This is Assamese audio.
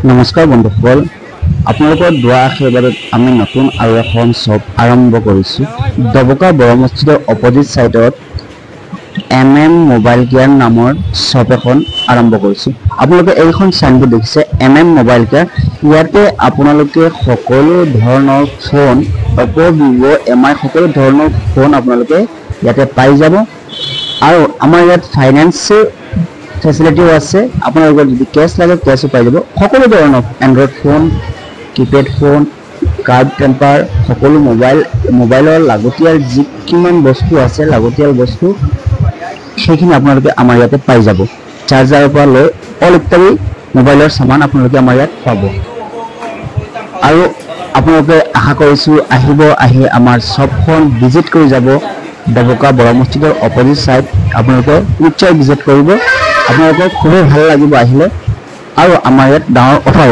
নমস্কাৰ বন্ধুসকল, আপোনালোকৰ দোৱা আশীৰ্বাদত আমি নতুন আৰু এখন শ্বপ আৰম্ভ কৰিছোঁ। দবকা বড় মছজিদৰ অপজিট ছাইডত মোবাইল কেয়াৰ নামৰ শ্বপ এখন আৰম্ভ কৰিছোঁ। আপোনালোকে এইখন চাইনবোৰ্ড দেখিছে মোবাইল কেয়াৰ। ইয়াতে আপোনালোকে সকলো ধৰণৰ ফোন, অপ', ভিভ', MI সকলো ধৰণৰ ফোন আপোনালোকে ইয়াতে পাই যাব। আৰু আমাৰ ইয়াত ফাইনেন্সৰ ফেচিলিটিও আছে। আপোনালোকৰ যদি কেছ লাগে কেছো পাই যাব। সকলো ধৰণৰ Android phone, keypad phone, card temper, সকলো মোবাইলৰ লাগতিয়াল যি কিমান বস্তু আছে, লাগতিয়াল বস্তু সেইখিনি আপোনালোকে আমাৰ ইয়াতে পাই যাব। চাৰ্জাৰৰ পৰা লৈ অল ইত্যাদি মোবাইলৰ সামান আপোনালোকে আমাৰ ইয়াত পাব। আৰু আপোনালোকে আশা কৰিছোঁ আহি আমাৰ শ্বপখন ভিজিট কৰি যাব। দবকা বড় মছজিদৰ অপজিট ছাইড আপোনালোকে নিশ্চয় ভিজিট কৰিব। আপোনালোকৰ খুবেই ভাল লাগিব আহিলে। আৰু আমাৰ ইয়াত ডাঙৰ অফাৰ